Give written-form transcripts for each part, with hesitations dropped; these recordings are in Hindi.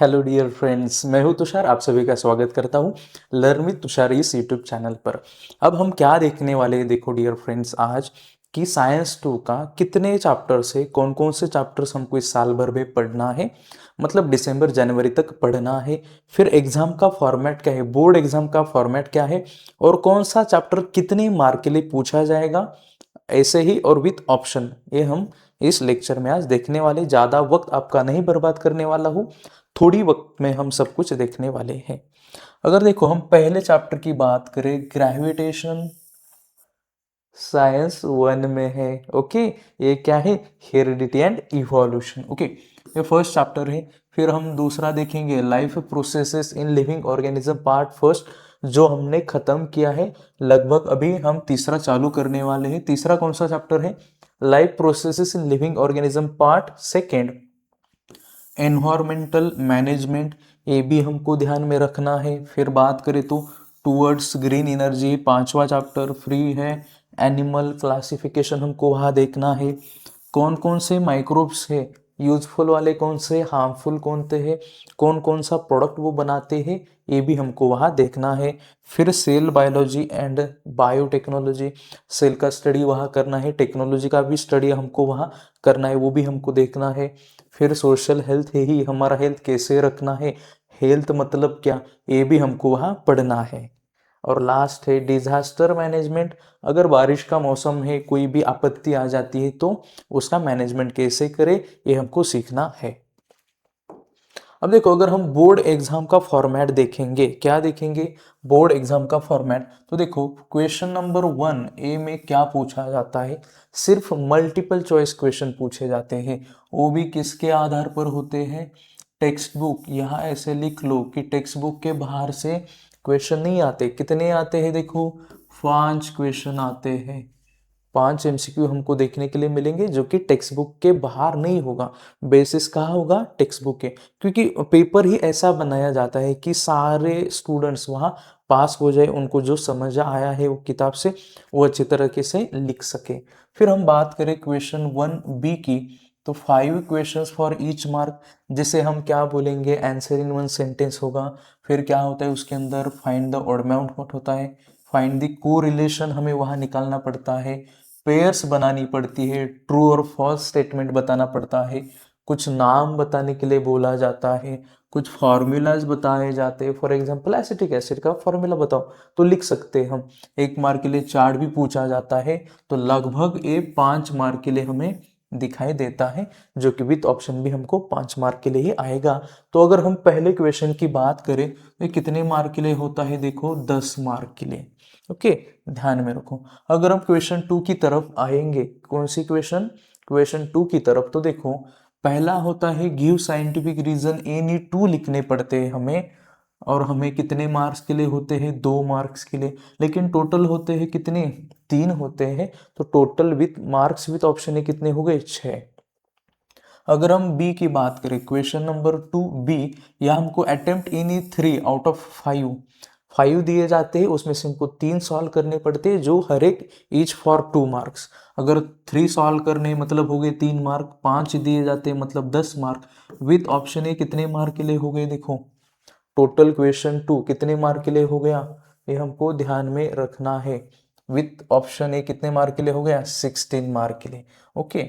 हेलो डियर फ्रेंड्स, मैं हूं तुषार। आप सभी का स्वागत करता हूं लर्न विद तुषार इस यूट्यूब चैनल पर। अब हम क्या देखने वाले हैं, देखो डियर फ्रेंड्स, आज कि साइंस 2 का कितने चैप्टर्स है, कौन कौन से चैप्टर्स हमको इस साल भर में पढ़ना है, मतलब दिसंबर जनवरी तक पढ़ना है। फिर एग्जाम का फॉर्मेट क्या है, बोर्ड एग्जाम का फॉर्मेट क्या है, और कौन सा चैप्टर कितने मार्क के लिए पूछा जाएगा, ऐसे ही और विथ ऑप्शन, ये हम इस लेक्चर में आज देखने वाले। ज़्यादा वक्त आपका नहीं बर्बाद करने वाला हूँ, थोड़ी वक्त में हम सब कुछ देखने वाले हैं। अगर देखो हम पहले चैप्टर की बात करें, ग्रेविटेशन साइंस 1 में है। ओके, ये क्या है, हेरिडिटी एंड इवोल्यूशन। ओके, ये फर्स्ट चैप्टर है। फिर हम दूसरा देखेंगे, life processes in living organism part first, जो हमने खत्म किया है। लगभग अभी हम तीसरा चालू करने वाले हैं। तीसरा कौन सा चैप्टर है, life processes in living organism part second, environmental management, ये भी हमको ध्यान में रखना है। फिर बात करें तो टूवर्ड्स ग्रीन एनर्जी, पांचवा चैप्टर फ्री है। एनिमल क्लासिफिकेशन हमको वहाँ देखना है। कौन कौन से माइक्रोब्स है, यूजफुल वाले कौन से, हार्मफुल कौन से है, कौन कौन सा प्रोडक्ट वो बनाते हैं, ये भी हमको वहाँ देखना है। फिर cell biology and biotechnology, cell का स्टडी वहाँ करना है, टेक्नोलॉजी का भी स्टडी हमको वहाँ करना है, वो भी हमको देखना है। फिर सोशल हेल्थ है ही, हमारा हेल्थ कैसे रखना है, हेल्थ मतलब क्या, ये भी हमको वहाँ पढ़ना है। और लास्ट है डिजास्टर मैनेजमेंट, अगर बारिश का मौसम है, कोई भी आपत्ति आ जाती है तो उसका मैनेजमेंट कैसे करें, ये हमको सीखना है। अब देखो, अगर हम बोर्ड एग्जाम का फॉर्मेट देखेंगे, क्या देखेंगे, बोर्ड एग्जाम का फॉर्मेट, तो देखो क्वेश्चन नंबर 1 ए में क्या पूछा जाता है, सिर्फ मल्टीपल चॉइस क्वेश्चन पूछे जाते हैं। वो भी किसके आधार पर होते हैं, टेक्स्ट बुक। यहाँ ऐसे लिख लो कि टेक्स्ट बुक के बाहर से क्वेश्चन नहीं आते। कितने आते हैं, देखो 5 क्वेश्चन आते हैं। 5 एमसीक्यू हमको देखने के लिए मिलेंगे, जो कि टेक्स्ट बुक के बाहर नहीं होगा। बेसिस कहाँ होगा, टेक्स्ट बुक के, क्योंकि पेपर ही ऐसा बनाया जाता है कि सारे स्टूडेंट्स वहाँ पास हो जाए, उनको जो समझ आया है वो किताब से वो अच्छी तरीके से लिख सके। फिर हम बात करें क्वेश्चन 1 बी की, तो 5 क्वेश्चंस फॉर ईच मार्क, जिसे हम क्या बोलेंगे, आंसर इन 1 सेंटेंस होगा। फिर क्या होता है उसके अंदर, फाइंड द ऑड अमाउंट होता है, फाइंड द को रिलेशन हमें वहाँ निकालना पड़ता है, पेयर्स बनानी पड़ती है, ट्रू और फॉल्स स्टेटमेंट बताना पड़ता है, कुछ नाम बताने के लिए बोला जाता है, कुछ फॉर्मूलाज बताए जाते हैं। फॉर एग्जांपल एसिटिक एसिड का फॉर्मूला बताओ, तो लिख सकते हैं हम। 1 मार्क के लिए चार्ट भी पूछा जाता है, तो लगभग ये 5 मार्क के लिए हमें दिखाई देता है, जो कि विथ ऑप्शन भी हमको 5 मार्क के लिए ही आएगा। तो अगर हम पहले क्वेश्चन की बात करें तो कितने मार्क के लिए होता है, देखो 10 मार्क के लिए। ओके, ध्यान में रखो। अगर हम क्वेश्चन 2 की तरफ आएंगे, कौन सी क्वेश्चन, क्वेश्चन 2 की तरफ, तो देखो पहला होता है give scientific reason any two लिखने पड़ते हैं हमें, और हमें कितने मार्क्स के लिए होते हैं, 2 मार्क्स के लिए, लेकिन टोटल होते हैं कितने, 3 होते हैं। तो total with marks with option A कितने हो गए, 6। अगर हम बी की बात करें, क्वेश्चन नंबर 2 बी, या हमको अटेम्प्ट इन 3 आउट ऑफ 5 दिए जाते हैं, उसमें से हमको 3 सॉल्व करने पड़ते हैं, जो हर एक ईच फॉर 2 मार्क्स। अगर 3 सॉल्व करने मतलब हो गए 3 मार्क, 5 दिए जाते हैं मतलब 10 मार्क। विथ ऑप्शन ए कितने मार्क के लिए हो गए, देखो टोटल क्वेश्चन 2 कितने मार्क के लिए हो गया, ये हमको ध्यान में रखना है। विथ ऑप्शन ए कितने मार्क के लिए हो गया, 16 मार्क के लिए। ओके,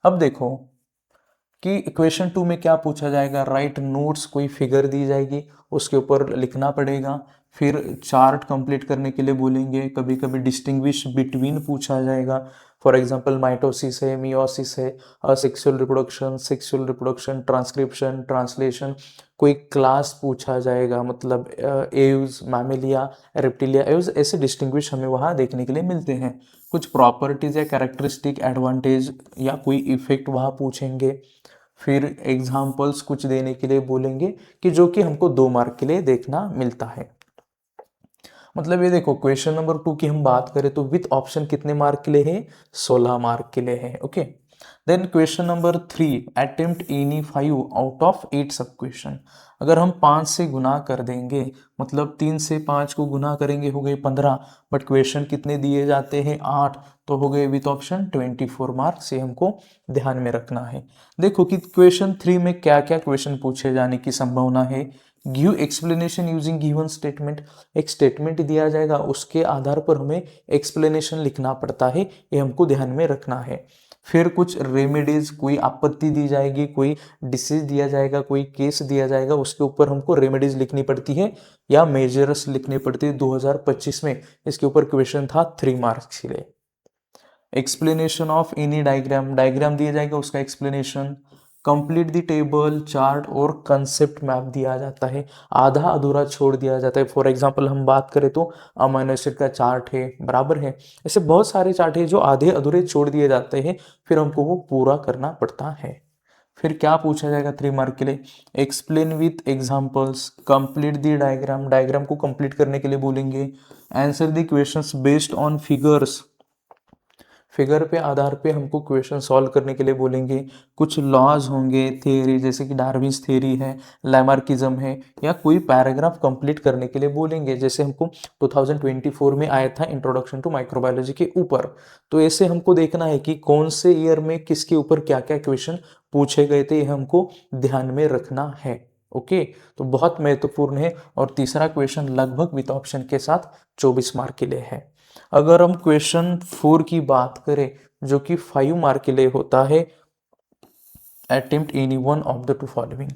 अब देखो कि क्वेश्चन 2 में क्या पूछा जाएगा, राइट नोट्स, कोई फिगर दी जाएगी उसके ऊपर लिखना पड़ेगा। फिर चार्ट कंप्लीट करने के लिए बोलेंगे, कभी कभी डिस्टिंग्विश बिटवीन पूछा जाएगा। फॉर एग्जांपल माइटोसिस है, मियोसिस है, asexual reproduction, sexual reproduction, transcription, translation. कोई क्लास पूछा जाएगा, मतलब एव्स, मैमेलिया, रेप्टिलिया, एव्स, ऐसे डिस्टिंग्विश हमें वहाँ देखने के लिए मिलते हैं। कुछ प्रॉपर्टीज या कैरेक्टरिस्टिक एडवांटेज या कोई इफेक्ट वहाँ पूछेंगे। फिर एग्जाम्पल्स कुछ देने के लिए बोलेंगे, कि जो कि हमको 2 मार्क के लिए देखना मिलता है। मतलब ये देखो क्वेश्चन नंबर 2 की हम बात करें तो विथ ऑप्शन कितने मार्क के लिए है, 16 मार्क के लिए है। Okay, then question number 3, attempt any 5 out of 8 sub question. अगर हम 5 से गुना कर देंगे, मतलब 3 से 5 को गुना करेंगे हो गए 15, बट क्वेश्चन कितने दिए जाते हैं 8, तो हो गए विथ ऑप्शन 24 मार्क्स। ये हमको ध्यान में रखना है। देखो कि क्वेश्चन 3 में क्या क्या क्वेश्चन पूछे जाने की संभावना है। Give explanation using given statement, एक स्टेटमेंट दिया जाएगा, उसके आधार पर हमें एक्सप्लेनेशन लिखना पड़ता है, ये हमको ध्यान में रखना है। फिर कुछ रेमेडीज, कोई आपत्ति दी जाएगी, कोई डिसीज दिया जाएगा, कोई केस दिया जाएगा, उसके ऊपर हमको रेमेडीज लिखनी पड़ती है या मेजर्स लिखनी पड़ती है। 2025 में इसके ऊपर क्वेश्चन था 3 मार्क्स के लिए। Explanation of any diagram, diagram दिया जाएगा, उसका explanation. Complete the table, chart और कंसेप्ट मैप दिया जाता है, आधा अधूरा छोड़ दिया जाता है। फॉर एग्जांपल हम बात करें तो अमीनो एसिड का चार्ट है, बराबर है। ऐसे बहुत सारे चार्ट है जो आधे अधूरे छोड़ दिए जाते हैं, फिर हमको वो पूरा करना पड़ता है। फिर क्या पूछा जाएगा 3 मार्क के लिए, explain with examples, complete the diagram, diagram को कंप्लीट करने के लिए बोलेंगे। Answer the questions based on figures, figure पे आधार पे हमको क्वेश्चन सॉल्व करने के लिए बोलेंगे। कुछ लॉज होंगे, थ्योरी, जैसे कि डार्विन्स थ्योरी है, लैमार्किज्म है, या कोई पैराग्राफ कंप्लीट करने के लिए बोलेंगे, जैसे हमको 2024 में आया था इंट्रोडक्शन टू माइक्रोबायोलॉजी के ऊपर। तो ऐसे हमको देखना है कि कौन से ईयर में किसके ऊपर क्या क्या क्वेश्चन पूछे गए थे, ये हमको ध्यान में रखना है। ओके, तो बहुत महत्वपूर्ण है। और तीसरा क्वेश्चन लगभग विद ऑप्शन के साथ 24 मार्क के लिए है। अगर हम क्वेश्चन 4 की बात करें, जो कि 5 मार्क के लिए होता है, attempt any one of the two following,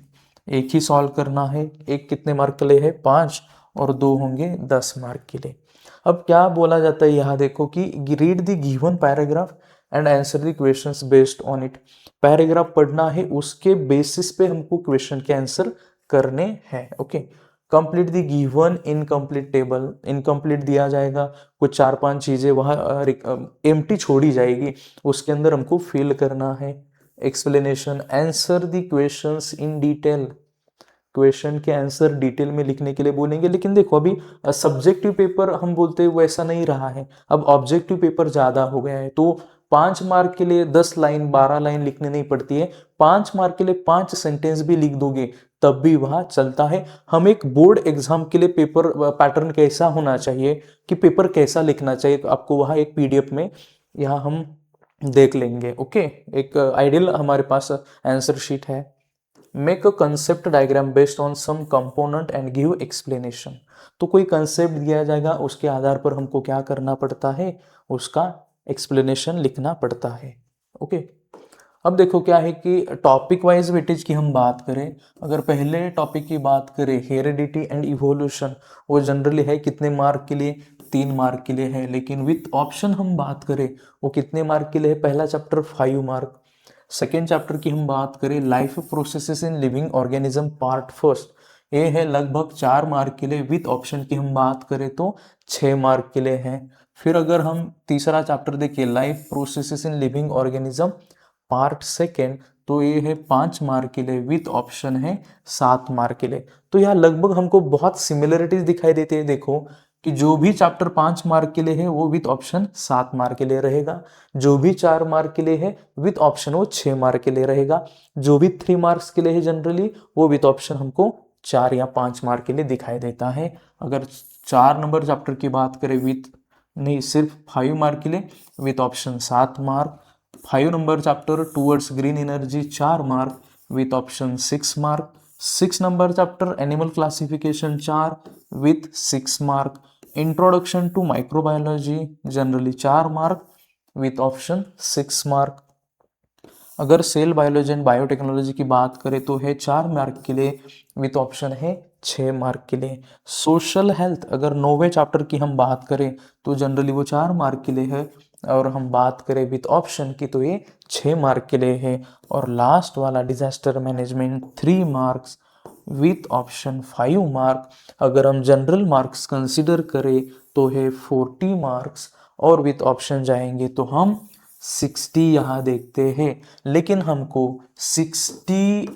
एक ही सॉल्व करना है। एक कितने मार्क के लिए है 5, और 2 होंगे 10 मार्क के लिए। अब क्या बोला जाता है यहाँ देखो कि read the given paragraph and answer the questions based on it. Paragraph पढ़ना है, उसके बेसिस पे हमको क्वेश्चन के आंसर करने हैं। Okay, complete the given incomplete table, incomplete दिया जाएगा, कुछ 4-5 चीजें वहाँ एम्प्टी छोड़ी जाएगी, उसके अंदर हमको फिल करना है। Explanation, answer the questions in detail, question के आंसर डिटेल में लिखने के लिए बोलेंगे। लेकिन देखो अभी सब्जेक्टिव पेपर हम बोलते हैं वैसा नहीं रहा है, अब ऑब्जेक्टिव पेपर ज्यादा हो गया है, तो 5 मार्क के लिए 10 लाइन 12 लाइन लिखनी नहीं पड़ती है, 5 मार्क के लिए 5 सेंटेंस भी लिख दोगे तब भी वह चलता है। हम एक बोर्ड एग्जाम के लिए पेपर पैटर्न कैसा होना चाहिए, कि पेपर कैसा लिखना चाहिए, तो आपको वहाँ एक पीडीएफ में यहाँ हम देख लेंगे। ओके, एक आइडियल हमारे पास आंसर शीट है। Make a concept diagram based on some component and give explanation, तो कोई कंसेप्ट दिया जाएगा, उसके आधार पर हमको क्या करना पड़ता है, उसका एक्सप्लेनेशन लिखना पड़ता है। ओके, अब देखो क्या है कि टॉपिक वाइज वेटेज की हम बात करें, अगर पहले टॉपिक की बात करें हेरिडिटी एंड इवोल्यूशन, वो जनरली है कितने मार्क के लिए, 3 मार्क के लिए है। लेकिन विथ ऑप्शन हम बात करें, वो कितने मार्क के लिए है, पहला चैप्टर 5 मार्क, सेकेंड चैप्टर की हम बात करें life processes in living organism part first, ये है लगभग 4 मार्क के लिए। विथ ऑप्शन की हम बात करें तो 6 मार्क के लिए है। फिर अगर हम तीसरा चैप्टर देखें life processes in living organism part second, तो ये है 5 मार्क के लिए, विथ ऑप्शन है 7 मार्क के लिए। तो यहाँ लगभग हमको बहुत सिमिलरिटीज दिखाई देती है। देखो कि जो भी चैप्टर 5 मार्क के लिए है वो विथ ऑप्शन 7 मार्क के लिए रहेगा, जो भी 4 मार्क के लिए है विथ ऑप्शन वो 6 मार्क के लिए रहेगा, जो भी 3 मार्क्स के लिए है जनरली वो विथ ऑप्शन हमको 4 या 5 मार्क के लिए दिखाई देता है। अगर 4 नंबर चैप्टर की बात करें विथ नहीं, सिर्फ 5 मार्क के लिए विथ ऑप्शन 7 मार्क। 5 नंबर chapter towards green energy 4 mark with option 6 mark. 6 नंबर chapter animal classification 4 with 6 mark. Introduction to microbiology generally 4 mark with option 6 mark. अगर सेल बायोलॉजी एंड बायोटेक्नोलॉजी की बात करें तो है 4 मार्क के लिए, विथ ऑप्शन है 6 मार्क के लिए। सोशल हेल्थ अगर 9वें चैप्टर की हम बात करें तो जनरली वो 4 मार्क के लिए है, और हम बात करें विथ ऑप्शन की तो ये 6 मार्क के लिए है। और लास्ट वाला disaster management 3 marks with option 5 mark. अगर हम जनरल मार्क्स कंसिडर करें तो है 40 मार्क्स, और विथ ऑप्शन जाएंगे तो हम 60 यहाँ देखते हैं। लेकिन हमको 60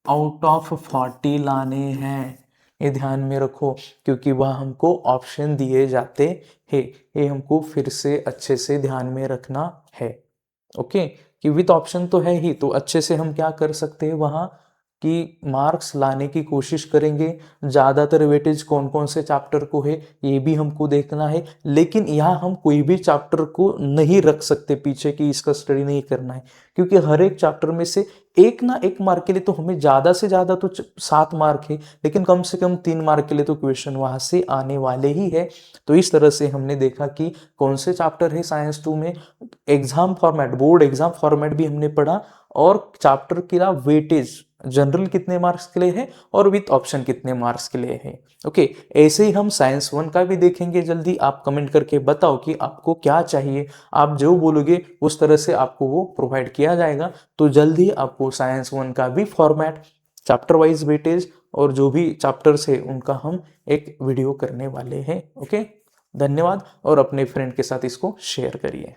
आउट ऑफ 40 लाने हैं, ये ध्यान में रखो, क्योंकि वह हमको ऑप्शन दिए जाते हैं, ये हमको फिर से अच्छे से ध्यान में रखना है। ओके, कि विथ ऑप्शन तो है ही, तो अच्छे से हम क्या कर सकते हैं वहाँ कि मार्क्स लाने की कोशिश करेंगे। ज़्यादातर वेटेज कौन कौन से चैप्टर को है ये भी हमको देखना है, लेकिन यहाँ हम कोई भी चैप्टर को नहीं रख सकते पीछे कि इसका स्टडी नहीं करना है, क्योंकि हर एक चैप्टर में से एक ना एक मार्क के लिए तो हमें ज़्यादा से ज़्यादा तो 7 मार्क है, लेकिन कम से कम 3 मार्क के लिए तो क्वेश्चन वहाँ से आने वाले ही है। तो इस तरह से हमने देखा कि कौन से चैप्टर है साइंस 2 में, exam format, board exam format भी हमने पढ़ा, और चैप्टर का वेटेज जनरल कितने मार्क्स के लिए है और विथ ऑप्शन कितने मार्क्स के लिए है। ओके, ऐसे ही हम साइंस 1 का भी देखेंगे जल्दी। आप कमेंट करके बताओ कि आपको क्या चाहिए, आप जो बोलोगे उस तरह से आपको वो प्रोवाइड किया जाएगा। तो जल्दी आपको साइंस 1 का भी फॉर्मेट, चैप्टर वाइज वेटेज और जो भी चैप्टर्स है उनका हम एक वीडियो करने वाले हैं। ओके, धन्यवाद, और अपने फ्रेंड के साथ इसको शेयर करिए।